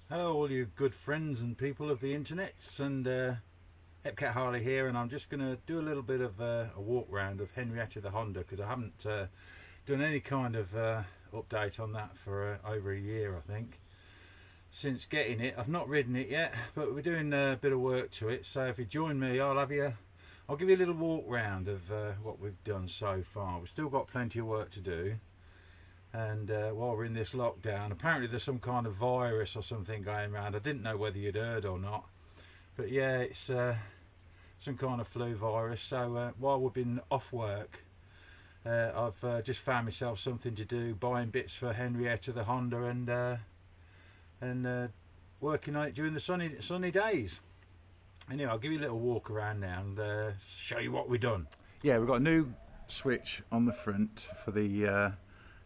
Hello all you good friends and people of the internets, and Hepcat Harley here, and I'm just going to do a little bit of a walk round of Henrietta the Honda, because I haven't done any kind of update on that for over a year, I think, since getting it. I've not ridden it yet, but we're doing a bit of work to it, so if you join me I'll give you a little walk round of what we've done so far. We've still got plenty of work to do. And while we're in this lockdown, apparently there's some kind of virus or something going around. I didn't know whether you'd heard or not, but yeah, it's some kind of flu virus. So while we've been off work, I've just found myself something to do, buying bits for Henrietta the Honda, and working on it during the sunny days. Anyway, I'll give you a little walk around now and show you what we've done. Yeah, we've got a new switch on the front for the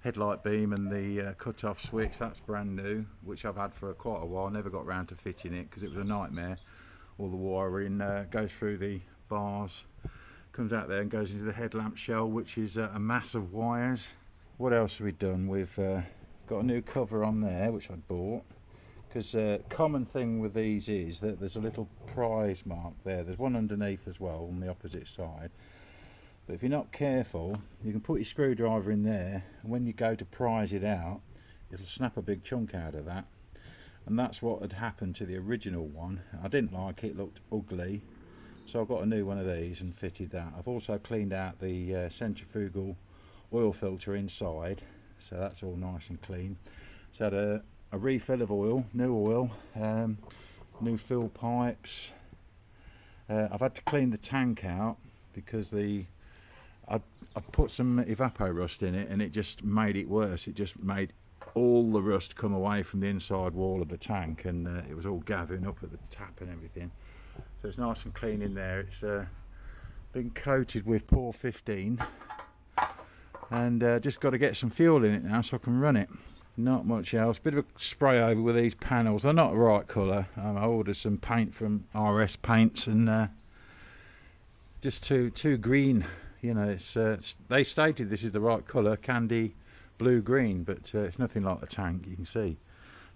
headlight beam, and the cut-off switch. That's brand new, which I've had for quite a while. Never got round to fitting it because it was a nightmare. All the wiring goes through the bars, comes out there and goes into the headlamp shell, which is a mass of wires. What else have we done? We've got a new cover on there, which I bought, because common thing with these is that there's a little prize mark there. There's one underneath as well on the opposite side. But if you're not careful, you can put your screwdriver in there, and when you go to prise it out, it'll snap a big chunk out of that. And that's what had happened to the original one. I didn't like it, it looked ugly, so I got a new one of these and fitted that. I've also cleaned out the centrifugal oil filter inside, so that's all nice and clean. So I had a refill of oil, new fill pipes. I've had to clean the tank out because I put some evapor rust in it, and it just made it worse. It just made all the rust come away from the inside wall of the tank, and it was all gathering up at the tap and everything. So it's nice and clean in there. It's been coated with Pour 15, and just got to get some fuel in it now so I can run it. Not much else. Bit of a spray over with these panels. They're not the right colour. I ordered some paint from RS Paints, and just too green. You know, they stated this is the right colour, candy blue green, but it's nothing like the tank, you can see.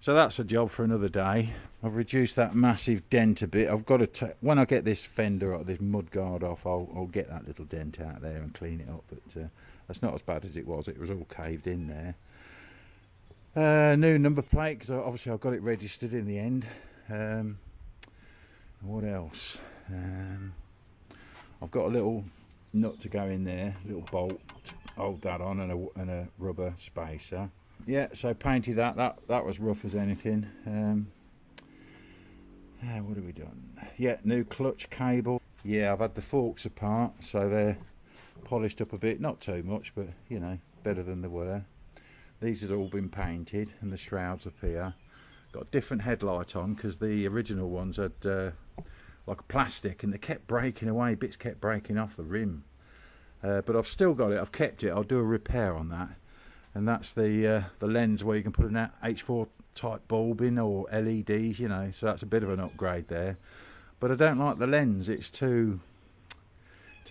So that's a job for another day. I've reduced that massive dent a bit. I've got to when I get this fender or this mud guard off, I'll get that little dent out there and clean it up. But that's not as bad as it was. It was all caved in there. New number plate, because obviously I've got it registered in the end. What else? I've got a little nut to go in there, little bolt to hold that on, and a rubber spacer. Yeah, so painted that was rough as anything. What have we done? Yeah, new clutch cable. Yeah, I've had the forks apart, so they're polished up a bit, not too much, but you know, better than they were. These had all been painted, and the shrouds up here. Got a different headlight on because the original ones had like a plastic, and they kept breaking away, bits kept breaking off the rim. But I've still got it, I've kept it. I'll do a repair on that. And that's the lens where you can put an H4 type bulb in, or LEDs, you know, so that's a bit of an upgrade there. But I don't like the lens, it's too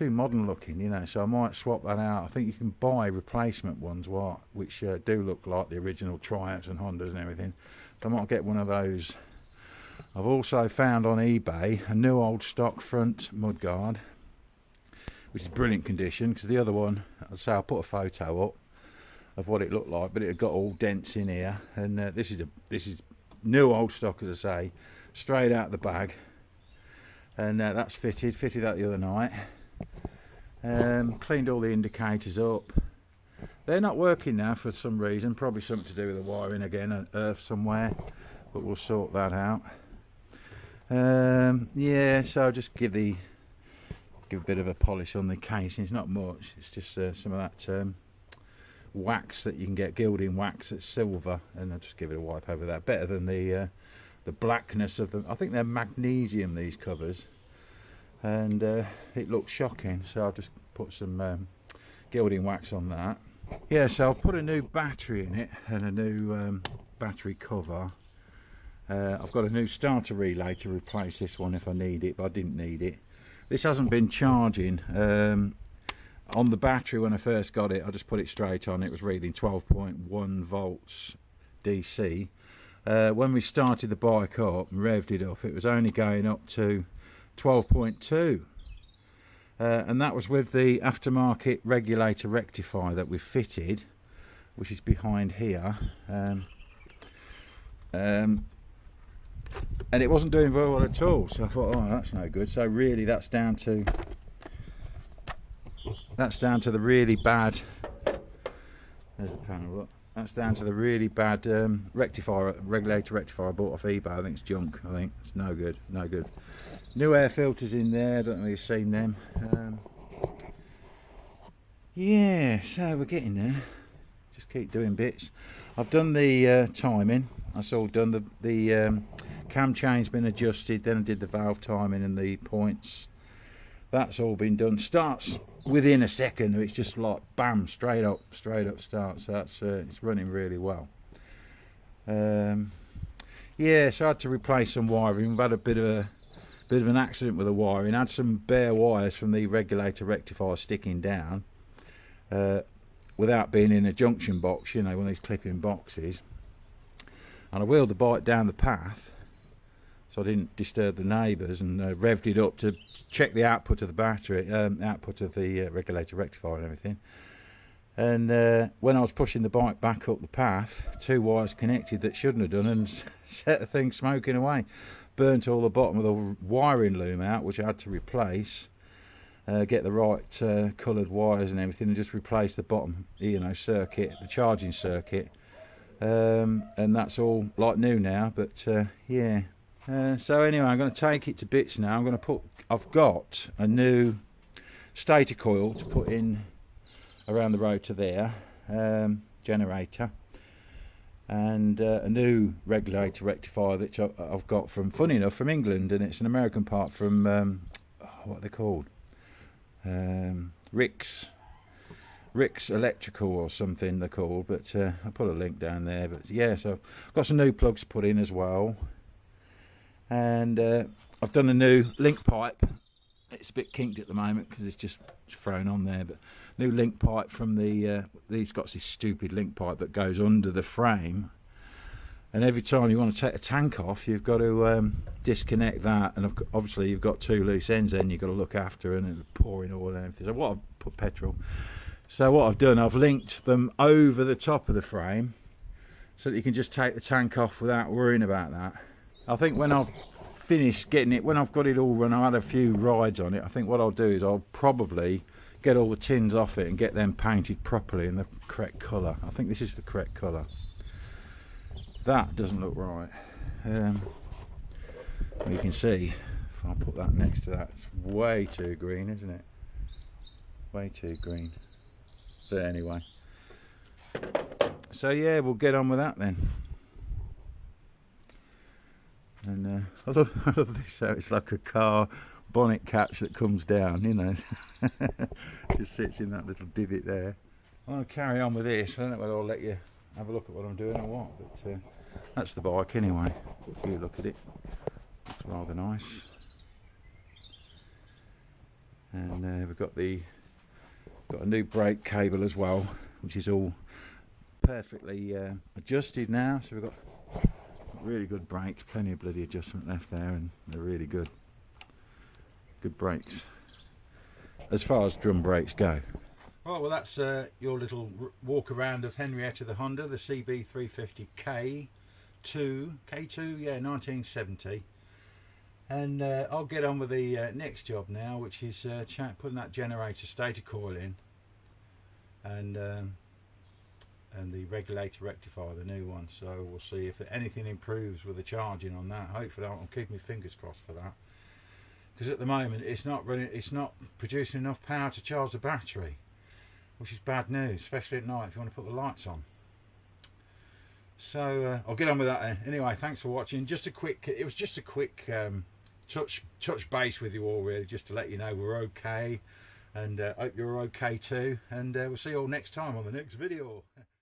modern looking, you know, so I might swap that out. I think you can buy replacement ones which do look like the original Triumphs and Hondas and everything. So I might get one of those. I've also found on eBay a new old stock front mudguard, which is brilliant condition, because the other one, I'd say I'll put a photo up of what it looked like, but it had got all dents in here, and this is new old stock, as I say, straight out of the bag, and that's fitted that the other night. Cleaned all the indicators up. They're not working now for some reason, probably something to do with the wiring again, an earth somewhere, but we'll sort that out. Yeah, so I'll just give a bit of a polish on the casing. It's not much, it's just some of that wax that you can get, gilding wax, that's silver, and I'll just give it a wipe over that. Better than the blackness of them. I think they're magnesium, these covers, and it looks shocking, so I'll just put some gilding wax on that. Yeah, so I'll put a new battery in it and a new battery cover. I've got a new starter relay to replace this one if I need it, but I didn't need it. This hasn't been charging. On the battery when I first got it, I just put it straight on. It was reading 12.1 volts DC, when we started the bike up and revved it up, it was only going up to 12.2, and that was with the aftermarket regulator rectifier that we fitted, which is behind here, and it wasn't doing very well at all. So I thought, oh, that's no good. So really, that's down to the really bad. There's the panel. Look. That's down to the really bad regulator rectifier I bought off eBay. I think it's junk. I think it's no good, no good. New air filters in there. I don't know if you've seen them. Yeah, so we're getting there. Just keep doing bits. I've done the timing. That's all done. The cam chain's been adjusted. Then I did the valve timing and the points. That's all been done. Starts within a second. It's just like bam, straight up start. So that's it's running really well. Yeah, so I had to replace some wiring. We've had a bit of an accident with the wiring. Had some bare wires from the regulator rectifier sticking down without being in a junction box, you know, one of these clipping boxes. And I wheeled the bike down the path so I didn't disturb the neighbours, and revved it up to check the output of the battery, output of the regulator rectifier and everything. And when I was pushing the bike back up the path, two wires connected that shouldn't have done, and set the thing smoking away. Burnt all the bottom of the wiring loom out, which I had to replace, get the right coloured wires and everything, and just replace the bottom, you know, circuit, the charging circuit, and that's all like new now. But yeah. So anyway, I'm going to take it to bits now. I've got a new stator coil to put in around the road to there, generator, and a new regulator rectifier that I've got from, funny enough, from England, and it's an American part from what are they called, Rick's Electrical or something they're called, but I'll put a link down there. But yeah, so I've got some new plugs to put in as well. And I've done a new link pipe. It's a bit kinked at the moment because it's just thrown on there, but new link pipe from these got this stupid link pipe that goes under the frame, and every time you want to take a tank off, you've got to disconnect that, and obviously you've got two loose ends then you've got to look after, and it's pouring oil and everything. So what I've put petrol. So what I've done, I've linked them over the top of the frame so that you can just take the tank off without worrying about that. I think when I've finished getting it, when I've got it all run, I had a few rides on it, I think what I'll do is I'll probably get all the tins off it and get them painted properly in the correct colour. I think this is the correct colour. That doesn't look right. You can see, if I put that next to that, it's way too green, isn't it? Way too green. But anyway. So yeah, we'll get on with that then. And I love this, how it's like a car bonnet catch that comes down, you know. Just sits in that little divot there. I'll carry on with this. I don't know whether I'll let you have a look at what I'm doing or what, but that's the bike anyway. If you look at it, it's rather nice. And we've got a new brake cable as well, which is all perfectly adjusted now. So we've got really good brakes, plenty of bloody adjustment left there, and they're really good brakes as far as drum brakes go. Right, well that's your little walk around of Henrietta the Honda, the CB350 K2, yeah, 1970. And I'll get on with the next job now, which is putting that generator stator coil in, and the regulator rectifier, the new one. So we'll see if anything improves with the charging on that. Hopefully, I'll keep my fingers crossed for that, because at the moment it's not producing enough power to charge the battery, which is bad news, especially at night if you want to put the lights on. So I'll get on with that then. Anyway, thanks for watching. It was just a quick touch base with you all, really, just to let you know we're okay, and hope you're okay too, and we'll see you all next time on the next video.